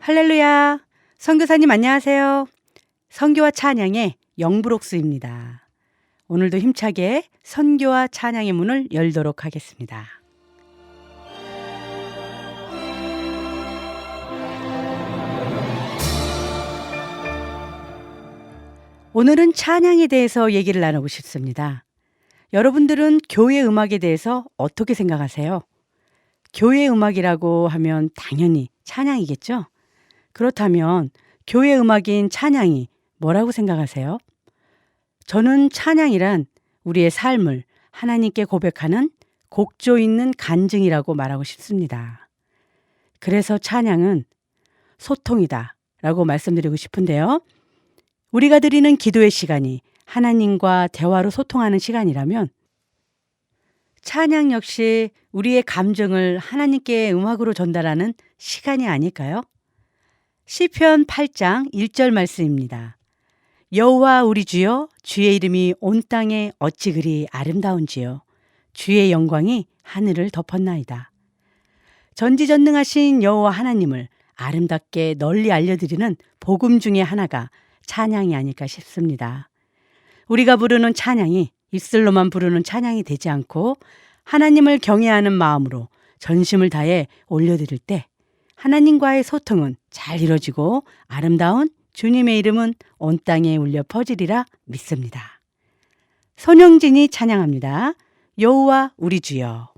할렐루야. 선교사님 안녕하세요. 선교와 찬양의 영브록스입니다. 오늘도 힘차게 선교와 찬양의 문을 열도록 하겠습니다. 오늘은 찬양에 대해서 얘기를 나누고 싶습니다. 여러분들은 교회 음악에 대해서 어떻게 생각하세요? 교회 음악이라고 하면 당연히 찬양이겠죠? 그렇다면 교회 음악인 찬양이 뭐라고 생각하세요? 저는 찬양이란 우리의 삶을 하나님께 고백하는 곡조 있는 간증이라고 말하고 싶습니다. 그래서 찬양은 소통이다 라고 말씀드리고 싶은데요. 우리가 드리는 기도의 시간이 하나님과 대화로 소통하는 시간이라면 찬양 역시 우리의 감정을 하나님께 음악으로 전달하는 시간이 아닐까요? 시편 8장 1절 말씀입니다. 여호와 우리 주여, 주의 이름이 온 땅에 어찌 그리 아름다운지요. 주의 영광이 하늘을 덮었나이다. 전지전능하신 여호와 하나님을 아름답게 널리 알려드리는 복음 중에 하나가 찬양이 아닐까 싶습니다. 우리가 부르는 찬양이 입술로만 부르는 찬양이 되지 않고 하나님을 경외하는 마음으로 전심을 다해 올려드릴 때 하나님과의 소통은 잘 이루어지고 아름다운 주님의 이름은 온 땅에 울려 퍼지리라 믿습니다. 손영진이 찬양합니다. 여호와 우리 주여.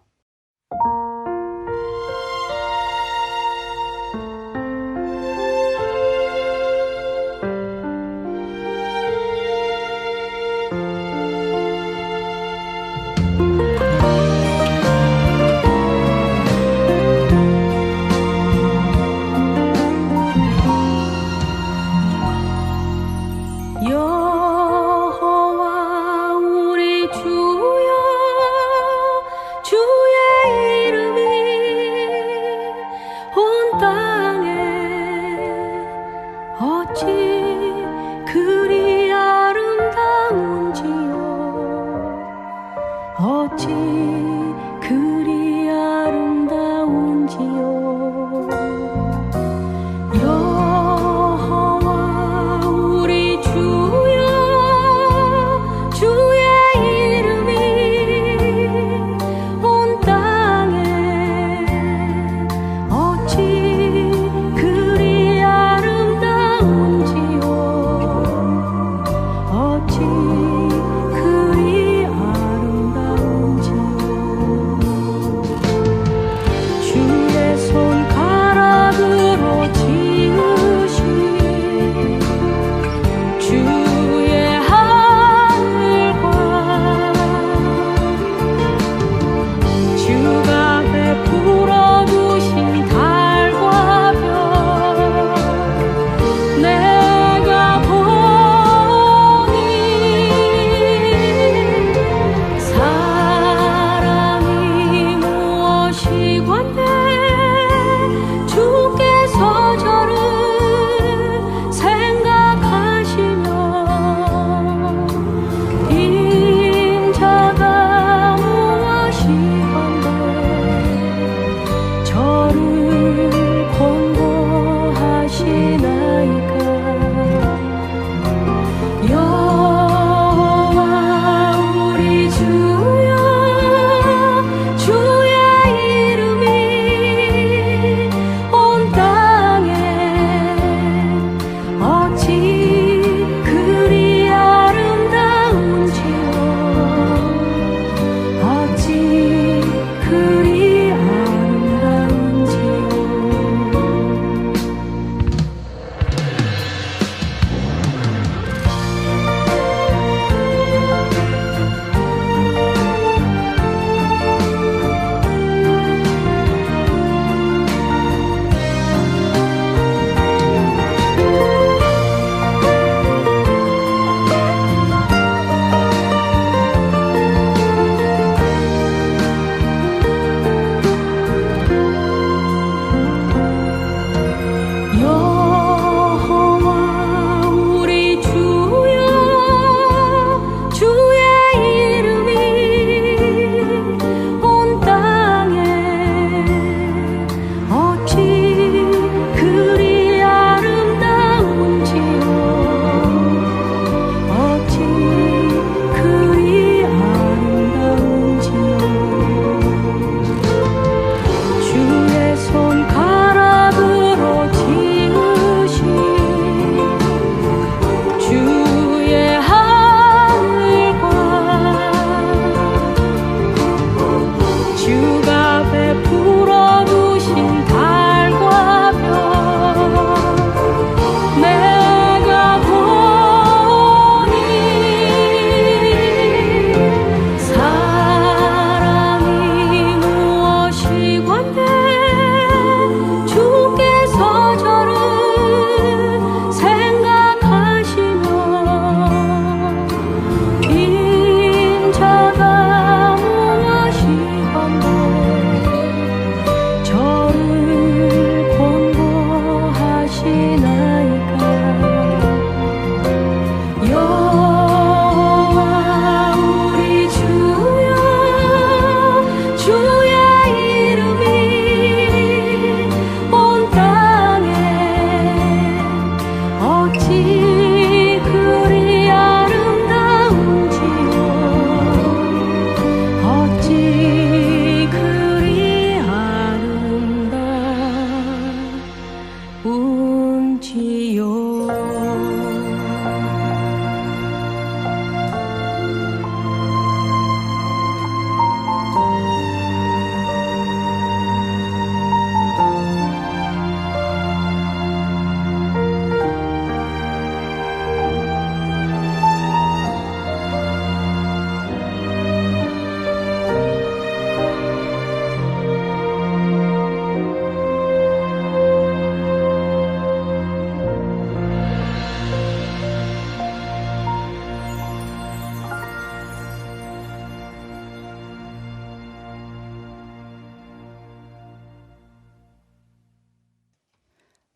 여호와 우리 주여, 주의 이름이 온 땅에 어찌 그리 아름다운지요.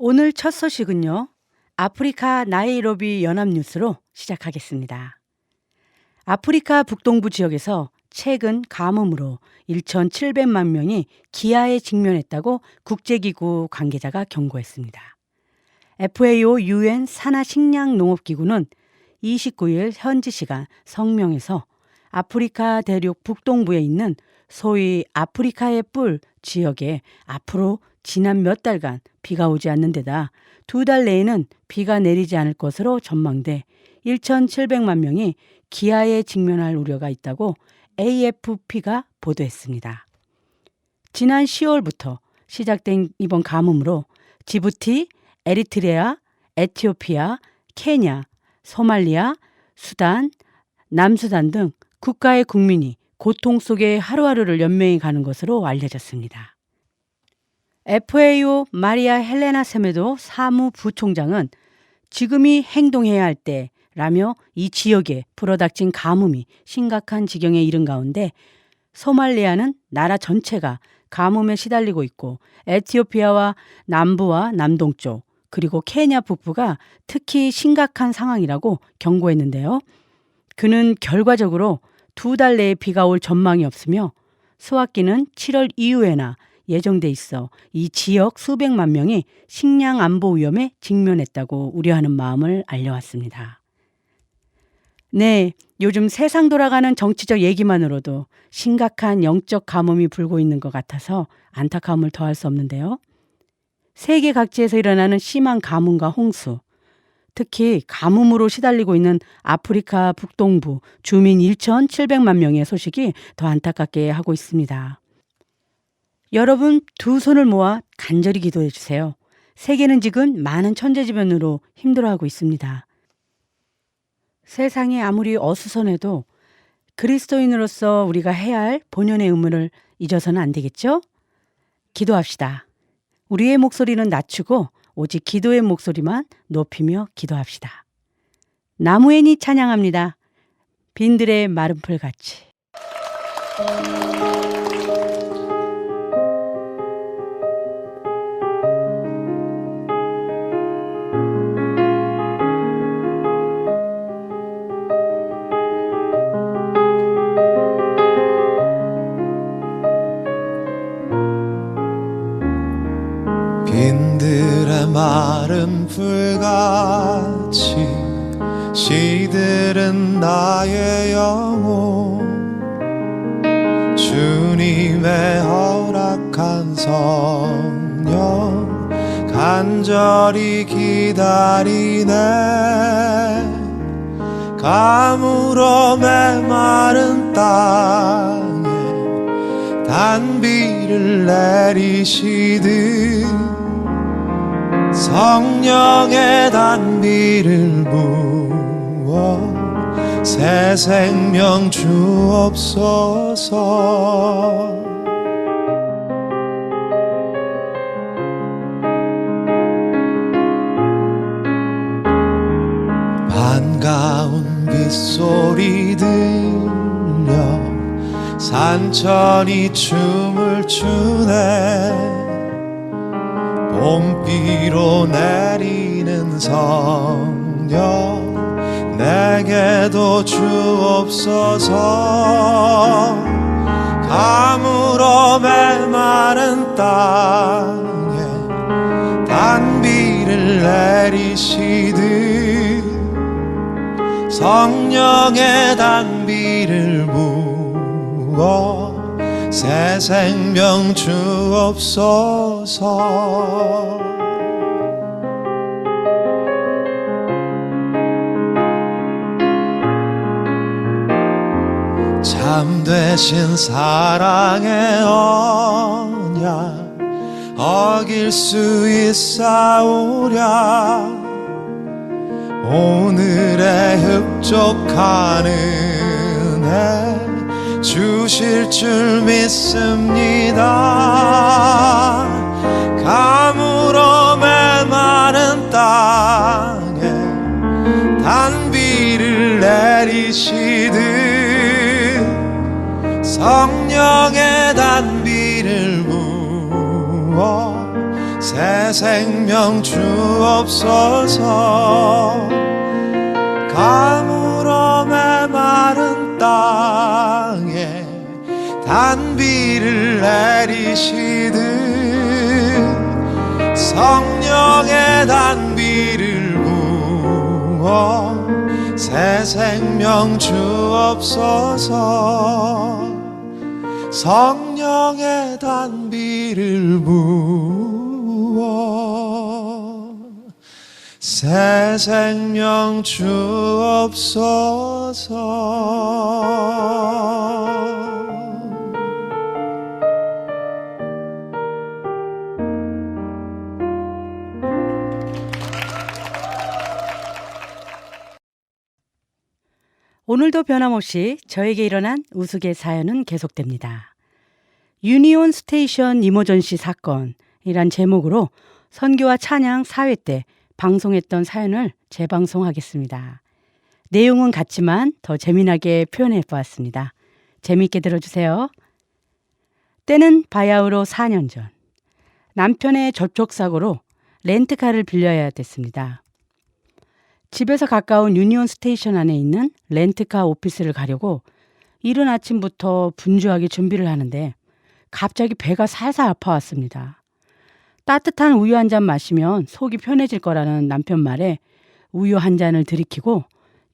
오늘 첫 소식은요. 아프리카 나이로비 연합뉴스로 시작하겠습니다. 아프리카 북동부 지역에서 최근 가뭄으로 1,700만 명이 기아에 직면했다고 국제기구 관계자가 경고했습니다. FAO UN 산하식량농업기구는 29일 현지 시간 성명에서 아프리카 대륙 북동부에 있는 소위 아프리카의 뿔 지역에 앞으로 지난 몇 달간 비가 오지 않는 데다 2달 내에는 비가 내리지 않을 것으로 전망돼 1,700만 명이 기아에 직면할 우려가 있다고 AFP가 보도했습니다. 지난 10월부터 시작된 이번 가뭄으로 지부티, 에리트레아, 에티오피아, 케냐, 소말리아, 수단, 남수단 등 국가의 국민이 고통 속에 하루하루를 연명해 가는 것으로 알려졌습니다. FAO 마리아 헬레나 세메도 사무부총장은 지금이 행동해야 할 때라며 이 지역에 불어닥친 가뭄이 심각한 지경에 이른 가운데 소말리아는 나라 전체가 가뭄에 시달리고 있고 에티오피아와 남부와 남동쪽 그리고 케냐 북부가 특히 심각한 상황이라고 경고했는데요. 그는 결과적으로 2달 내에 비가 올 전망이 없으며 수확기는 7월 이후에나 예정돼 있어 이 지역 수백만 명이 식량 안보 위험에 직면했다고 우려하는 마음을 알려왔습니다. 네, 요즘 세상 돌아가는 정치적 얘기만으로도 심각한 영적 가뭄이 불고 있는 것 같아서 안타까움을 더할 수 없는데요. 세계 각지에서 일어나는 심한 가뭄과 홍수, 특히 가뭄으로 시달리고 있는 아프리카 북동부 주민 1,700만 명의 소식이 더 안타깝게 하고 있습니다. 여러분 두 손을 모아 간절히 기도해 주세요. 세계는 지금 많은 천재지변으로 힘들어하고 있습니다. 세상이 아무리 어수선해도 그리스도인으로서 우리가 해야 할 본연의 의무를 잊어서는 안 되겠죠? 기도합시다. 우리의 목소리는 낮추고 오직 기도의 목소리만 높이며 기도합시다. 나무애니 찬양합니다. 빈들의 마른 풀같이. 빈들의 마른 풀같이 시들은 나의 영혼 주님의 허락한 성령 간절히 기다리네 가물어 메마른 땅에 단비를 내리시듯 성령의 단비를 부어 새 생명 주옵소서 반가운 빗소리 들려 산천이 춤을 추네 봄비로 내리는 성령 내게도 주옵소서 가물어 메마른 땅에 단비를 내리시듯 성령의 단비를 부어 새 생명 주옵소서 참되신 사랑의 언약 어길 수 있사오랴 오늘의 흡족한 은혜 주실 줄 믿습니다 가물어 메마른 땅에 단비를 내리시듯 성령의 단비를 부어 새 생명 주옵소서. 가물어 메마른 땅에 단비를 내리시듯 성령의 단비를 부어 새 생명 주옵소서. 성령의 단비를 부어 새 생명 주옵소서. 오늘도 변함없이 저에게 일어난 우스개 사연은 계속됩니다. 유니온 스테이션 이모전시 사건이란 제목으로 선교와 찬양 4회 때 방송했던 사연을 재방송하겠습니다. 내용은 같지만 더 재미나게 표현해 보았습니다. 재미있게 들어주세요. 때는 바야흐로 4년 전, 남편의 접촉사고로 렌트카를 빌려야 됐습니다. 집에서 가까운 유니온 스테이션 안에 있는 렌트카 오피스를 가려고 이른 아침부터 분주하게 준비를 하는데 갑자기 배가 살살 아파왔습니다. 따뜻한 우유 한 잔 마시면 속이 편해질 거라는 남편 말에 우유 한 잔을 들이키고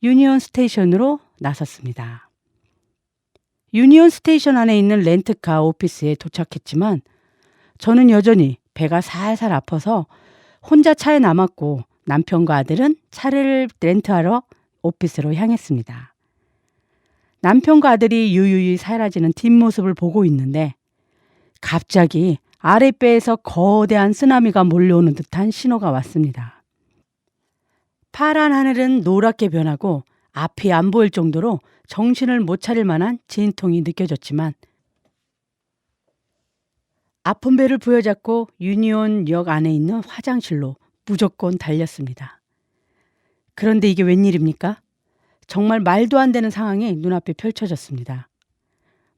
유니온 스테이션으로 나섰습니다. 유니온 스테이션 안에 있는 렌트카 오피스에 도착했지만 저는 여전히 배가 살살 아파서 혼자 차에 남았고 남편과 아들은 차를 렌트하러 오피스로 향했습니다. 남편과 아들이 유유히 사라지는 뒷모습을 보고 있는데 갑자기 아랫배에서 거대한 쓰나미가 몰려오는 듯한 신호가 왔습니다. 파란 하늘은 노랗게 변하고 앞이 안 보일 정도로 정신을 못 차릴 만한 진통이 느껴졌지만 아픈 배를 부여잡고 유니온 역 안에 있는 화장실로 무조건 달렸습니다. 그런데 이게 웬일입니까? 정말 말도 안 되는 상황이 눈앞에 펼쳐졌습니다.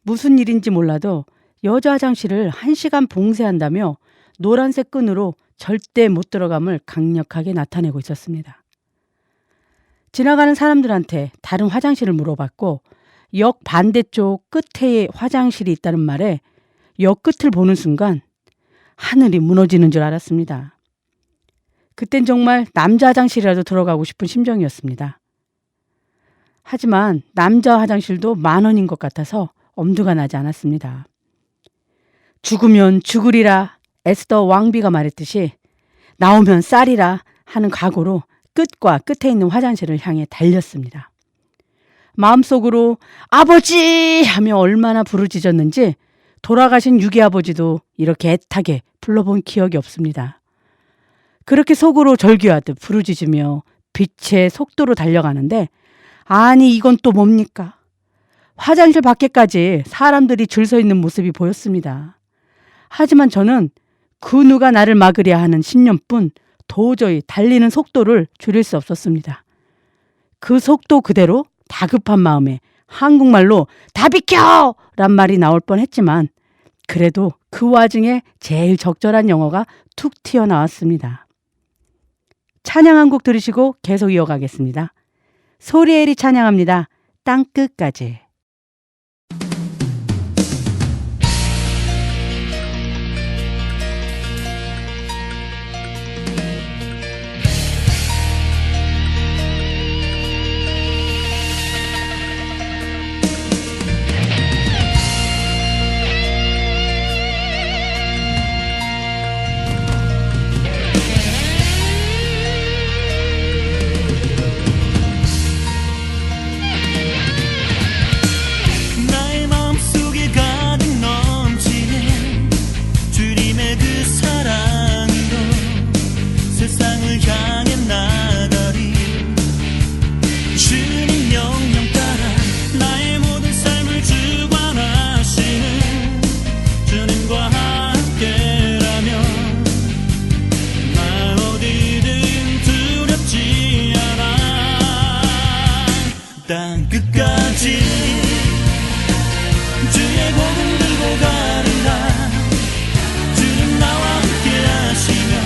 무슨 일인지 몰라도 여자 화장실을 1시간 봉쇄한다며 노란색 끈으로 절대 못 들어감을 강력하게 나타내고 있었습니다. 지나가는 사람들한테 다른 화장실을 물어봤고 역 반대쪽 끝에 화장실이 있다는 말에 역 끝을 보는 순간 하늘이 무너지는 줄 알았습니다. 그땐 정말 남자 화장실이라도 들어가고 싶은 심정이었습니다. 하지만 남자 화장실도 10,000원인 것 같아서 엄두가 나지 않았습니다. 죽으면 죽으리라 에스더 왕비가 말했듯이 나오면 쌀이라 하는 각오로 끝과 끝에 있는 화장실을 향해 달렸습니다. 마음속으로 아버지 하며 얼마나 부르짖었는지 돌아가신 유기아버지도 이렇게 애타게 불러본 기억이 없습니다. 그렇게 속으로 절규하듯 부르짖으며 빛의 속도로 달려가는데 아니 이건 또 뭡니까? 화장실 밖에까지 사람들이 줄 서 있는 모습이 보였습니다. 하지만 저는 그 누가 나를 막으랴 하는 신념뿐 도저히 달리는 속도를 줄일 수 없었습니다. 그 속도 그대로 다급한 마음에 한국말로 다 비켜! 란 말이 나올 뻔했지만 그래도 그 와중에 제일 적절한 영어가 툭 튀어나왔습니다. 찬양 한 곡 들으시고 계속 이어가겠습니다. 소리엘이 찬양합니다. 땅끝까지. 땅끝까지 주의 복음 들고 가리라. 주는 나와 함께 하시며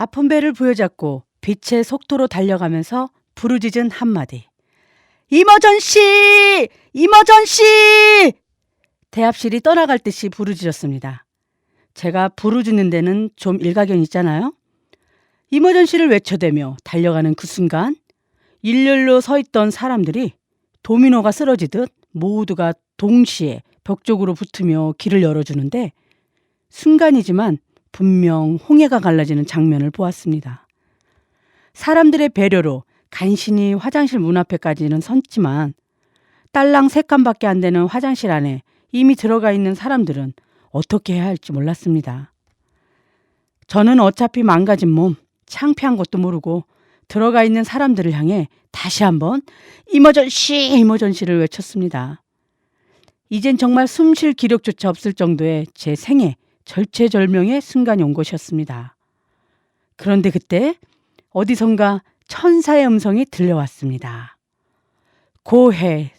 아픈 배를 부여잡고 빛의 속도로 달려가면서 부르짖은 한마디. 이머전시! 이머전시! 대합실이 떠나갈 듯이 부르짖었습니다. 제가 부르짖는 데는 좀 일가견 있잖아요. 이머전시를 외쳐대며 달려가는 그 순간 일렬로 서 있던 사람들이 도미노가 쓰러지듯 모두가 동시에 벽 쪽으로 붙으며 길을 열어주는데 순간이지만 분명 홍해가 갈라지는 장면을 보았습니다. 사람들의 배려로 간신히 화장실 문 앞에까지는 섰지만 딸랑 3칸밖에 안 되는 화장실 안에 이미 들어가 있는 사람들은 어떻게 해야 할지 몰랐습니다. 저는 어차피 망가진 몸, 창피한 것도 모르고 들어가 있는 사람들을 향해 다시 한번 이머전시! 이머전시를 외쳤습니다. 이젠 정말 숨 쉴 기력조차 없을 정도의 제 생애 절체절명의 순간이 온 것이었습니다. 그런데 그때 어디선가 천사의 음성이 들려왔습니다. 고해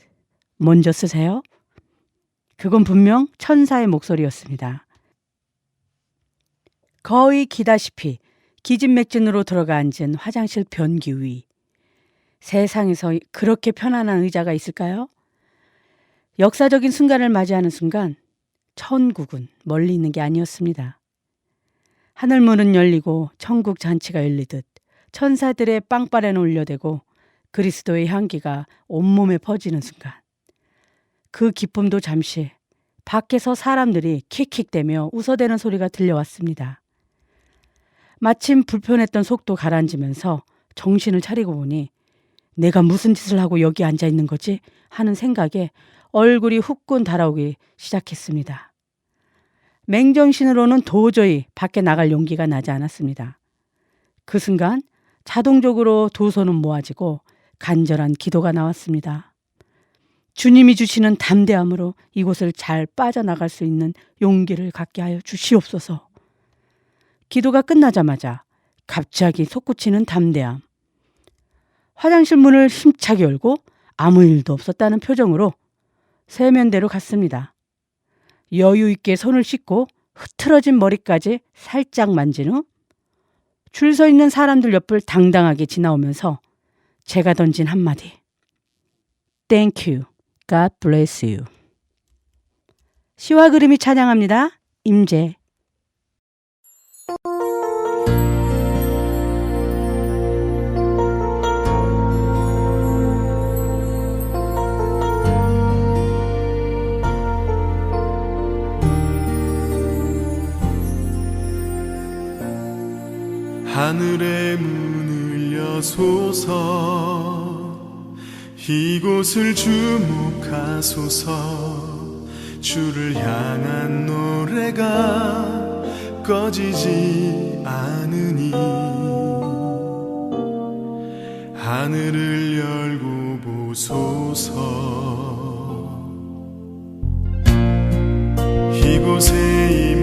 먼저 쓰세요. 그건 분명 천사의 목소리였습니다. 거의 기다시피 기진맥진으로 들어가 앉은 화장실 변기 위. 세상에서 그렇게 편안한 의자가 있을까요? 역사적인 순간을 맞이하는 순간 천국은 멀리 있는 게 아니었습니다. 하늘문은 열리고 천국 잔치가 열리듯 천사들의 빵빠레는 울려대고 그리스도의 향기가 온몸에 퍼지는 순간 그 기쁨도 잠시 밖에서 사람들이 킥킥대며 웃어대는 소리가 들려왔습니다. 마침 불편했던 속도 가라앉으면서 정신을 차리고 보니 내가 무슨 짓을 하고 여기 앉아 있는 거지 하는 생각에 얼굴이 후끈 달아오기 시작했습니다. 맹정신으로는 도저히 밖에 나갈 용기가 나지 않았습니다. 그 순간 자동적으로 두 손은 모아지고 간절한 기도가 나왔습니다. 주님이 주시는 담대함으로 이곳을 잘 빠져나갈 수 있는 용기를 갖게 하여 주시옵소서. 기도가 끝나자마자 갑자기 솟구치는 담대함. 화장실 문을 힘차게 열고 아무 일도 없었다는 표정으로 세면대로 갔습니다. 여유 있게 손을 씻고 흐트러진 머리까지 살짝 만진 후 줄 서 있는 사람들 옆을 당당하게 지나오면서 제가 던진 한마디. Thank you. God bless you. 시와 그림이 찬양합니다. 임재. 하늘의 문을 여소서 이곳을 주목하소서 주를 향한 노래가 꺼지지 않으니 하늘을 열고 보소서 이곳에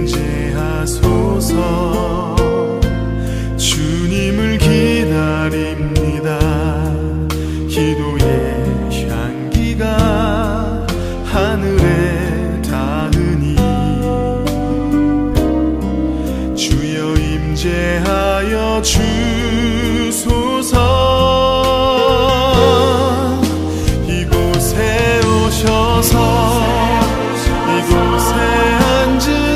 임재하소서 주님을 기다립니다. 기도의 향기가 하늘에 닿으니 주여 임재하여 주소서. 이곳에 오셔서 이곳에 앉으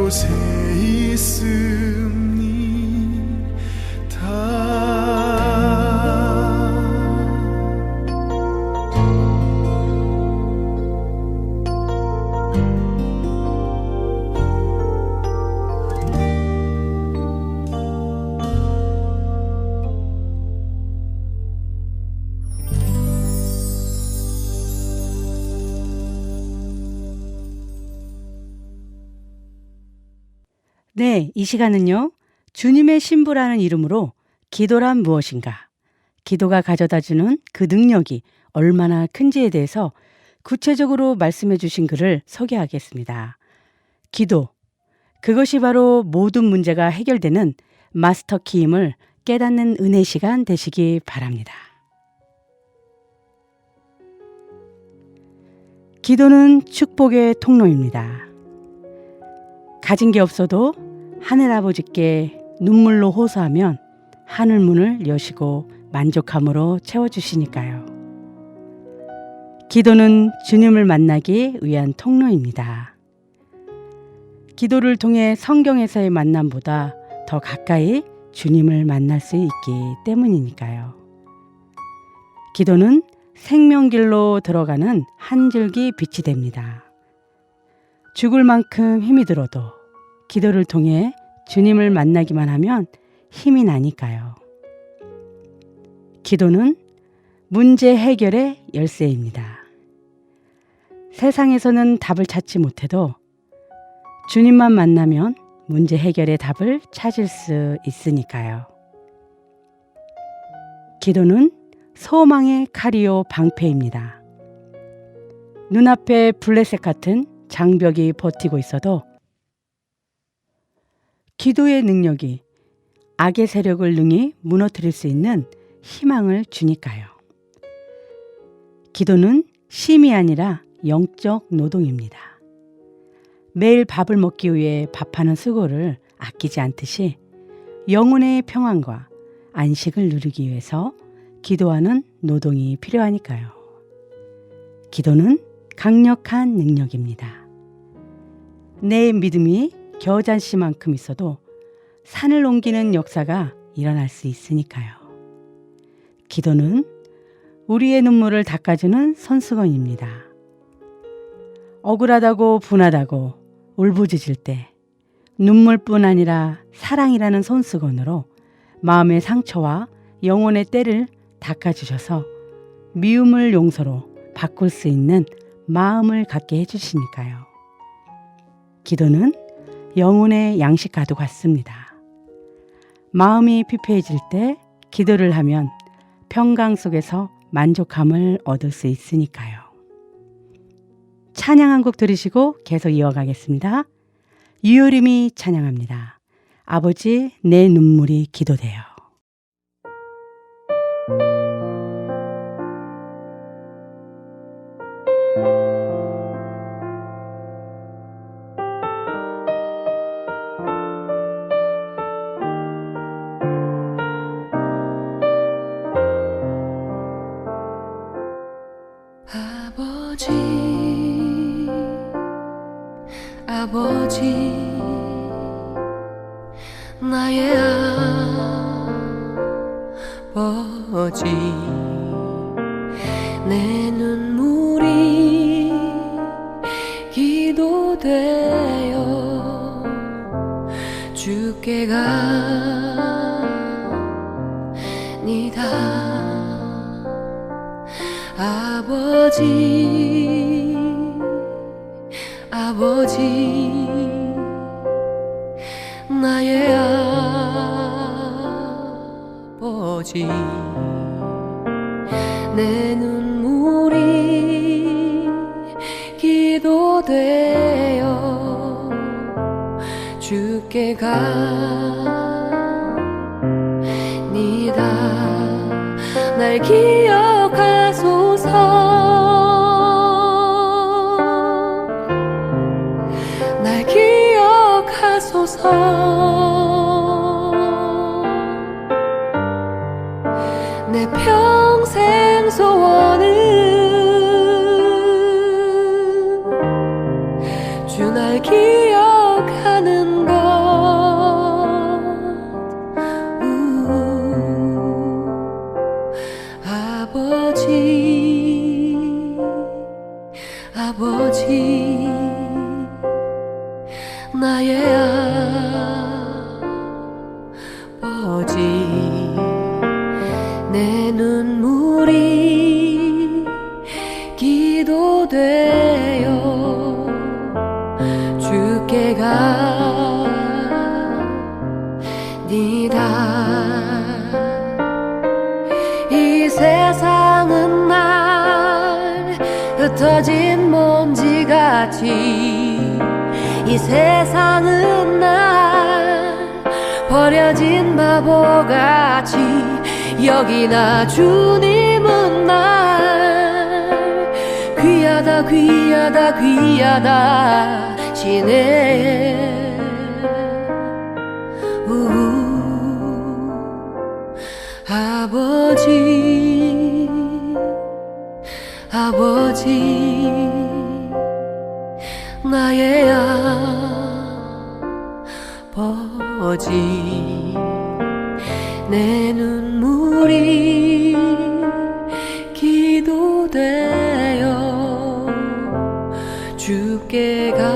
이곳에 있습니다. 네, 이 시간은요. 주님의 신부라는 이름으로 기도란 무엇인가? 기도가 가져다주는 그 능력이 얼마나 큰지에 대해서 구체적으로 말씀해 주신 글을 소개하겠습니다. 기도. 그것이 바로 모든 문제가 해결되는 마스터키임을 깨닫는 은혜 시간 되시기 바랍니다. 기도는 축복의 통로입니다. 가진 게 없어도 하늘아버지께 눈물로 호소하면 하늘문을 여시고 만족함으로 채워주시니까요. 기도는 주님을 만나기 위한 통로입니다. 기도를 통해 성경에서의 만남보다 더 가까이 주님을 만날 수 있기 때문이니까요. 기도는 생명길로 들어가는 한 줄기 빛이 됩니다. 죽을 만큼 힘이 들어도 기도를 통해 주님을 만나기만 하면 힘이 나니까요. 기도는 문제 해결의 열쇠입니다. 세상에서는 답을 찾지 못해도 주님만 만나면 문제 해결의 답을 찾을 수 있으니까요. 기도는 소망의 칼이요 방패입니다. 눈앞에 블레셋 같은 장벽이 버티고 있어도 기도의 능력이 악의 세력을 능히 무너뜨릴 수 있는 희망을 주니까요. 기도는 쉼이 아니라 영적 노동입니다. 매일 밥을 먹기 위해 밥하는 수고를 아끼지 않듯이 영혼의 평안과 안식을 누리기 위해서 기도하는 노동이 필요하니까요. 기도는 강력한 능력입니다. 내 믿음이 겨잔씨만큼 있어도 산을 옮기는 역사가 일어날 수 있으니까요. 기도는 우리의 눈물을 닦아주는 손수건입니다. 억울하다고 분하다고 울부짖을 때 눈물뿐 아니라 사랑이라는 손수건으로 마음의 상처와 영혼의 때를 닦아주셔서 미움을 용서로 바꿀 수 있는 마음을 갖게 해주시니까요. 기도는 영혼의 양식과도 같습니다. 마음이 피폐해질 때 기도를 하면 평강 속에서 만족함을 얻을 수 있으니까요. 찬양 한 곡 들으시고 계속 이어가겠습니다. 유효림이 찬양합니다. 아버지 내 눈물이 기도돼요. 아버지 나의 아버지 내 눈물이 기도되어 주께 가니다. 아버지 나의 아버지 내 눈물이 기도되어 주께 가니다. 날 기억하소서. 내 평생 소원은 주 날 기억하소서. 가는 것 아버지 나의 아버지 내 눈물이 기도되어 주께 갑니다. 이 세상은 날 흩어진 먼지같이 이 세상은 날 버려진 바보같이 여기나 주님은 날 귀하다 귀하다 귀하다 시네. 아버지 아버지 나의 아버지 내 눈물이 기도되어 주께 갑니다.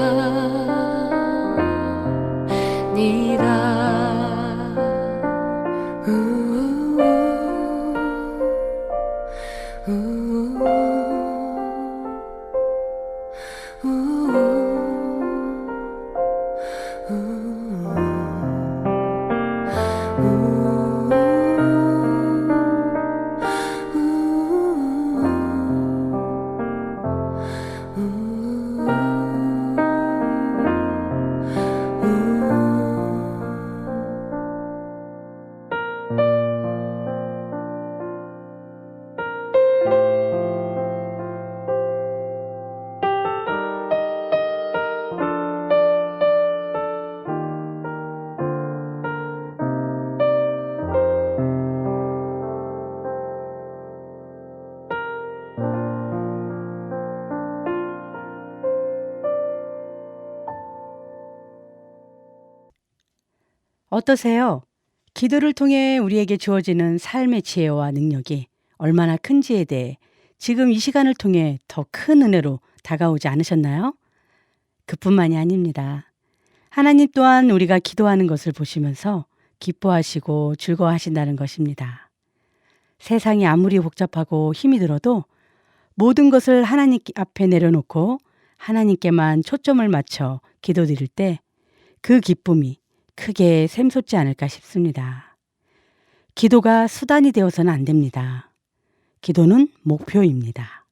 어떠세요? 기도를 통해 우리에게 주어지는 삶의 지혜와 능력이 얼마나 큰지에 대해 지금 이 시간을 통해 더 큰 은혜로 다가오지 않으셨나요? 그뿐만이 아닙니다. 하나님 또한 우리가 기도하는 것을 보시면서 기뻐하시고 즐거워하신다는 것입니다. 세상이 아무리 복잡하고 힘이 들어도 모든 것을 하나님 앞에 내려놓고 하나님께만 초점을 맞춰 기도드릴 때 그 기쁨이 크게 샘솟지 않을까 싶습니다. 기도가 수단이 되어서는 안 됩니다. 기도는 목표입니다.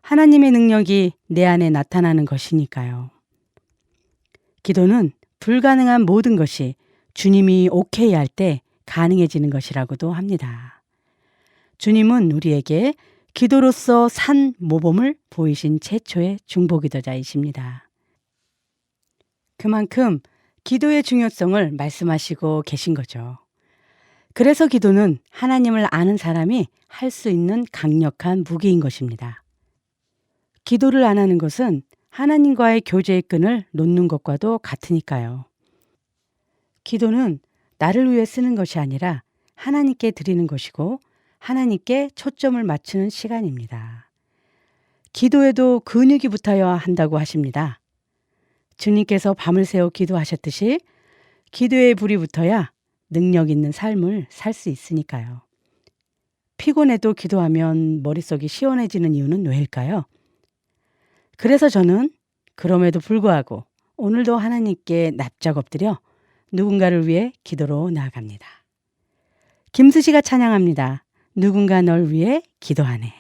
하나님의 능력이 내 안에 나타나는 것이니까요. 기도는 불가능한 모든 것이 주님이 오케이 할 때 가능해지는 것이라고도 합니다. 주님은 우리에게 기도로서 산 모범을 보이신 최초의 중보기도자이십니다. 그만큼 기도의 중요성을 말씀하시고 계신 거죠. 그래서 기도는 하나님을 아는 사람이 할 수 있는 강력한 무기인 것입니다. 기도를 안 하는 것은 하나님과의 교제의 끈을 놓는 것과도 같으니까요. 기도는 나를 위해 쓰는 것이 아니라 하나님께 드리는 것이고 하나님께 초점을 맞추는 시간입니다. 기도에도 근육이 붙어야 한다고 하십니다. 주님께서 밤을 새워 기도하셨듯이 기도에 불이 붙어야 능력 있는 삶을 살 수 있으니까요. 피곤해도 기도하면 머릿속이 시원해지는 이유는 왜일까요? 그래서 저는 그럼에도 불구하고 오늘도 하나님께 납작 엎드려 누군가를 위해 기도로 나아갑니다. 김수지가 찬양합니다. 누군가 널 위해 기도하네.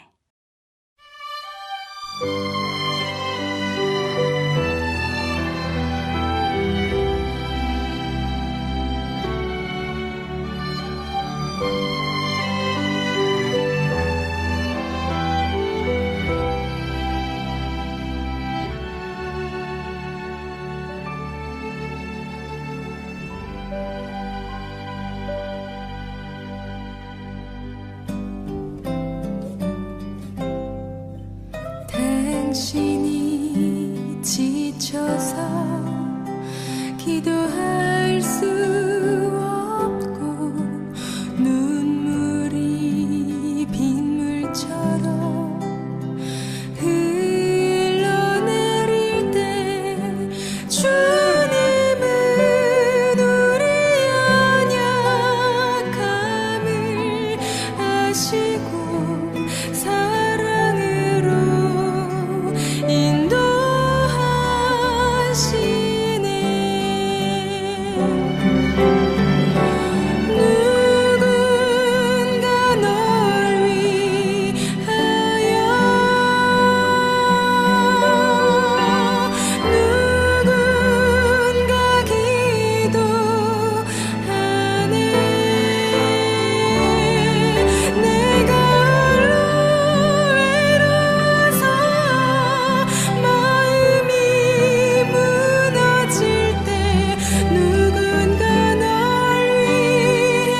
당신이 지쳐서 기도할 수 없고 눈물이 빗물처럼 흘러내릴 때 주님은 우리 연약함을 아시고 사랑으로 누군가 널 위하여 누군가 기도하네 내가 홀로 외로워서 마음이 무너질 때 누군가 널 위해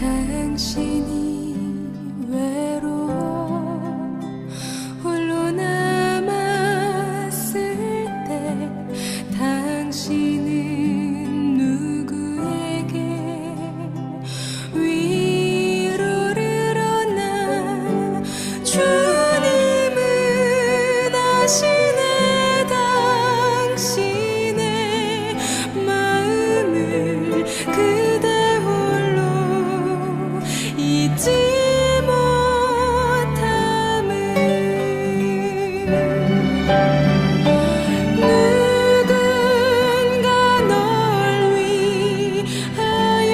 당신이 외로워 홀로 남았을 때 당신은 누구에게 위로를 얻나 주님은 아시네 당신의 마음을 그대 홀로 잊지 못함을 누군가 널 위하여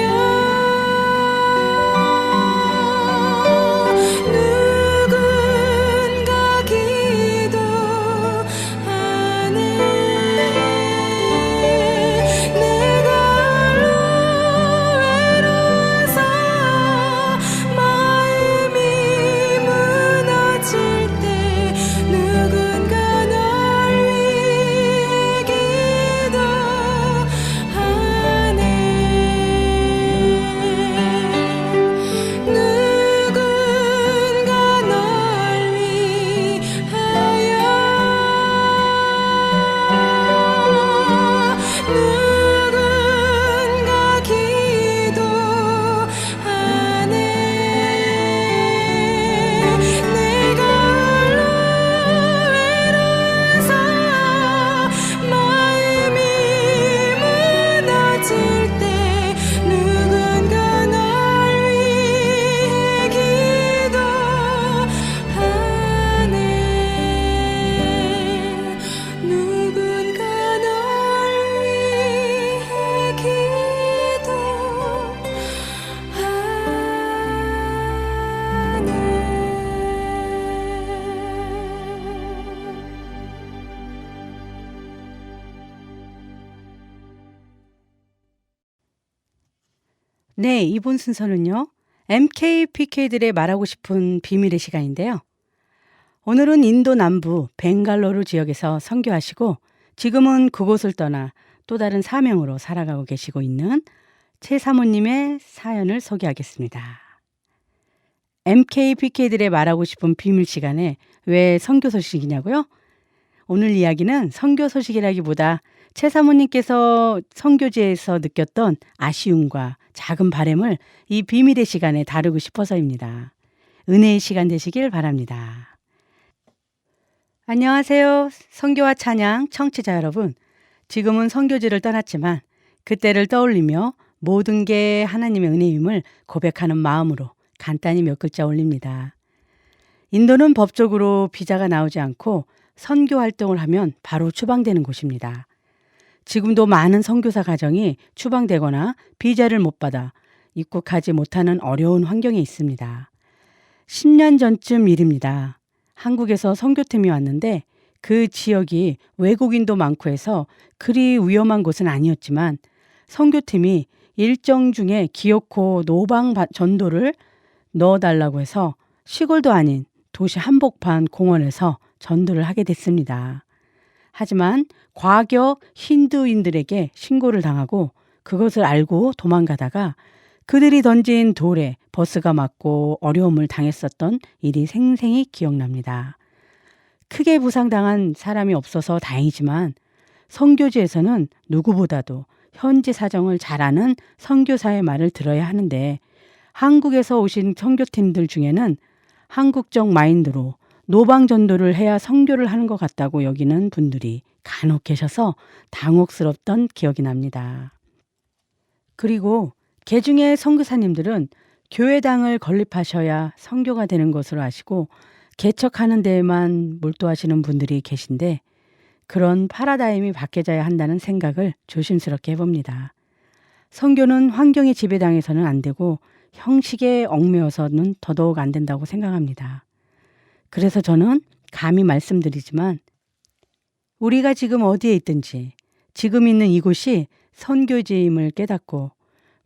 누군가 기도하네 내가 홀로 외로워서 마음이 무너질 때 누군가 널 위해 기도하네 누군가 널 위하여 누군가 기도하네 내가 홀로 외로워서 마음이 무너질 때 누군가 널 위해 기도하네 누군가 널 위해 네, 이번 순서는요. MKPK들의 말하고 싶은 비밀의 시간인데요. 오늘은 인도 남부 벵갈로르 지역에서 선교하시고 지금은 그곳을 떠나 또 다른 사명으로 살아가고 계시고 있는 최 사모님의 사연을 소개하겠습니다. MKPK들의 말하고 싶은 비밀 시간에 왜 선교 소식이냐고요? 오늘 이야기는 선교 소식이라기보다 최 사모님께서 선교지에서 느꼈던 아쉬움과 작은 바램을 이 비밀의 시간에 다루고 싶어서입니다. 은혜의 시간 되시길 바랍니다. 안녕하세요. 선교와 찬양 청취자 여러분. 지금은 선교지를 떠났지만 그때를 떠올리며 모든 게 하나님의 은혜임을 고백하는 마음으로 간단히 몇 글자 올립니다. 인도는 법적으로 비자가 나오지 않고 선교 활동을 하면 바로 추방되는 곳입니다. 지금도 많은 선교사 가정이 추방되거나 비자를 못 받아 입국하지 못하는 어려운 환경에 있습니다. 10년 전쯤 일입니다. 한국에서 선교팀이 왔는데 그 지역이 외국인도 많고 해서 그리 위험한 곳은 아니었지만 선교팀이 일정 중에 기어코 노방 전도를 넣어달라고 해서 시골도 아닌 도시 한복판 공원에서 전도를 하게 됐습니다. 하지만 과격 힌두인들에게 신고를 당하고 그것을 알고 도망가다가 그들이 던진 돌에 버스가 맞고 어려움을 당했었던 일이 생생히 기억납니다. 크게 부상당한 사람이 없어서 다행이지만 선교지에서는 누구보다도 현지 사정을 잘 아는 선교사의 말을 들어야 하는데 한국에서 오신 선교팀들 중에는 한국적 마인드로 노방전도를 해야 선교를 하는 것 같다고 여기는 분들이 간혹 계셔서 당혹스럽던 기억이 납니다. 그리고 개중의 선교사님들은 교회당을 건립하셔야 선교가 되는 것으로 아시고 개척하는 데에만 몰두하시는 분들이 계신데 그런 파라다임이 바뀌어져야 한다는 생각을 조심스럽게 해봅니다. 선교는 환경의 지배당해서는 안 되고 형식에 얽매여서는 더더욱 안 된다고 생각합니다. 그래서 저는 감히 말씀드리지만 우리가 지금 어디에 있든지 지금 있는 이곳이 선교지임을 깨닫고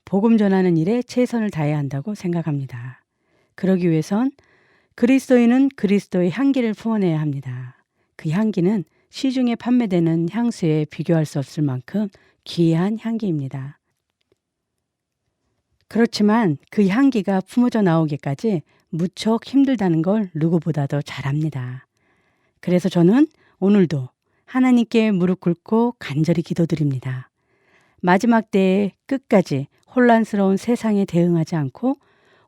복음 전하는 일에 최선을 다해야 한다고 생각합니다. 그러기 위해선 그리스도인은 그리스도의 향기를 품어내야 합니다. 그 향기는 시중에 판매되는 향수에 비교할 수 없을 만큼 귀한 향기입니다. 그렇지만 그 향기가 품어져 나오기까지 무척 힘들다는 걸 누구보다도 잘 압니다. 그래서 저는 오늘도 하나님께 무릎 꿇고 간절히 기도드립니다. 마지막 때에 끝까지 혼란스러운 세상에 대응하지 않고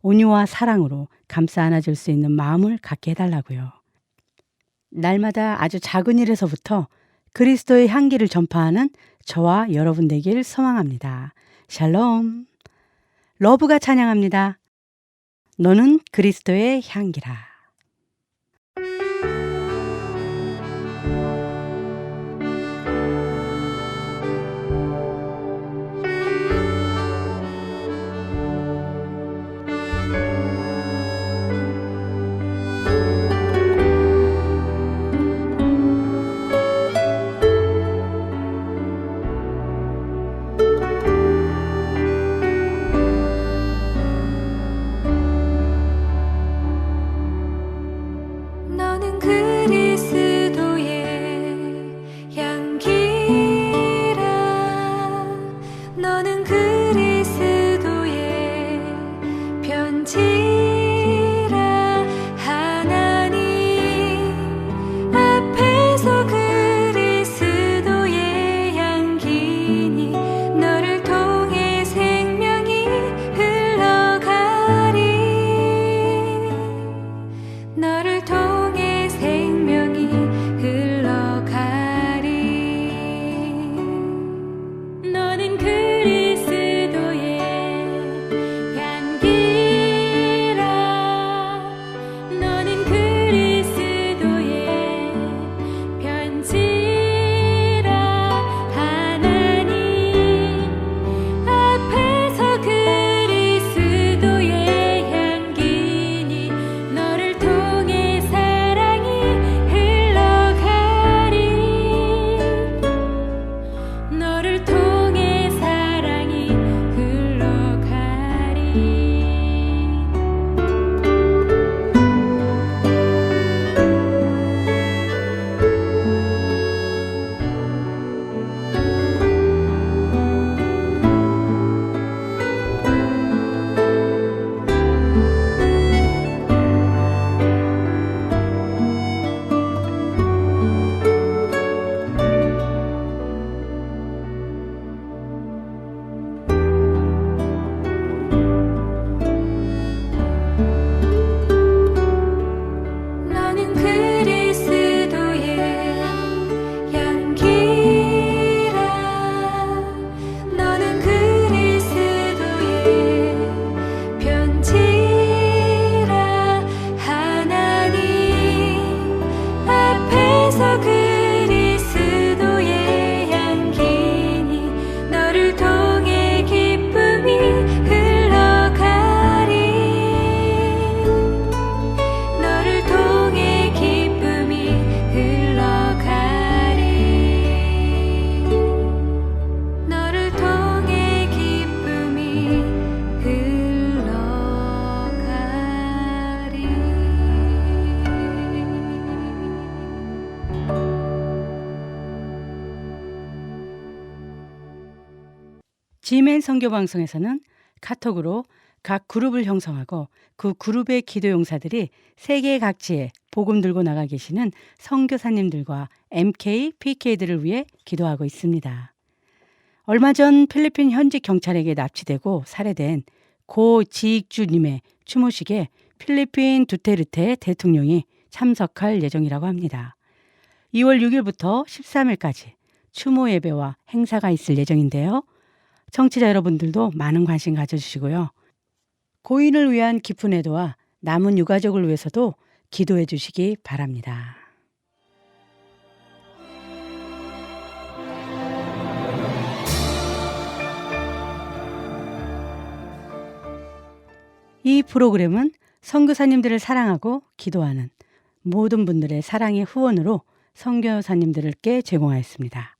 온유와 사랑으로 감싸 안아줄 수 있는 마음을 갖게 해달라고요. 날마다 아주 작은 일에서부터 그리스도의 향기를 전파하는 저와 여러분 되길 소망합니다. 샬롬. 러브가 찬양합니다. 너는 그리스도의 향기라. 지멘 선교방송에서는 카톡으로 각 그룹을 형성하고 그 그룹의 기도 용사들이 세계 각지에 복음 들고 나가 계시는 선교사님들과 MK, PK들을 위해 기도하고 있습니다. 얼마 전 필리핀 현직 경찰에게 납치되고 살해된 고 지익주님의 추모식에 필리핀 두테르테 대통령이 참석할 예정이라고 합니다. 2월 6일부터 13일까지 추모 예배와 행사가 있을 예정인데요. 청취자 여러분들도 많은 관심 가져주시고요. 고인을 위한 깊은 애도와 남은 유가족을 위해서도 기도해 주시기 바랍니다. 이 프로그램은 선교사님들을 사랑하고 기도하는 모든 분들의 사랑의 후원으로 선교사님들께 제공하였습니다.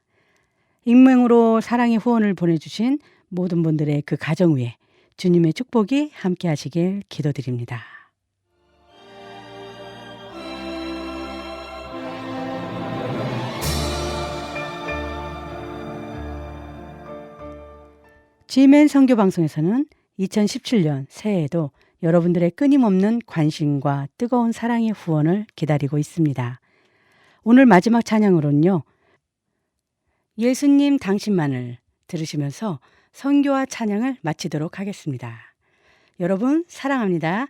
익명으로 사랑의 후원을 보내주신 모든 분들의 그 가정 위에 주님의 축복이 함께 하시길 기도드립니다. 지멘 선교방송에서는 2017년 새해에도 여러분들의 끊임없는 관심과 뜨거운 사랑의 후원을 기다리고 있습니다. 오늘 마지막 찬양으로는요. 예수님 당신만을 들으시면서 선교와 찬양을 마치도록 하겠습니다. 여러분 사랑합니다.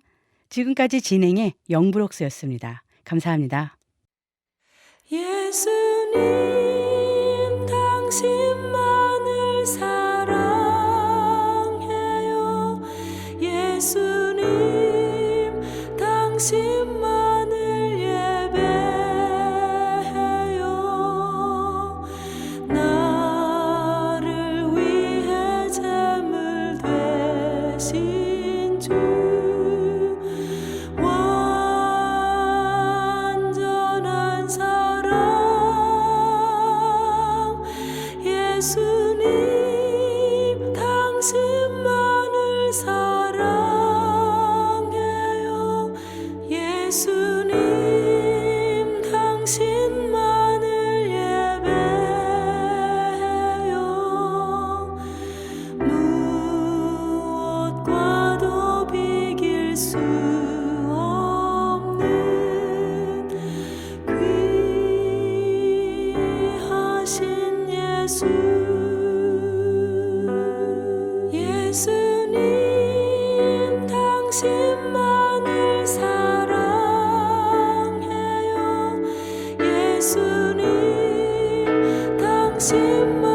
지금까지 진행의 영브록스였습니다. 감사합니다. 예수님 당신만을 사랑해요. 예수님 당신만을 예배해요. 나를 위해 제물 되신 주 완전한 사랑 예수님 당신만을 사랑해요. 예수님 당신만을 예배해요. 무엇과도 비길 수 없는 귀하신 예수 예수님 당신만을 사랑해요. 예수님 당신만을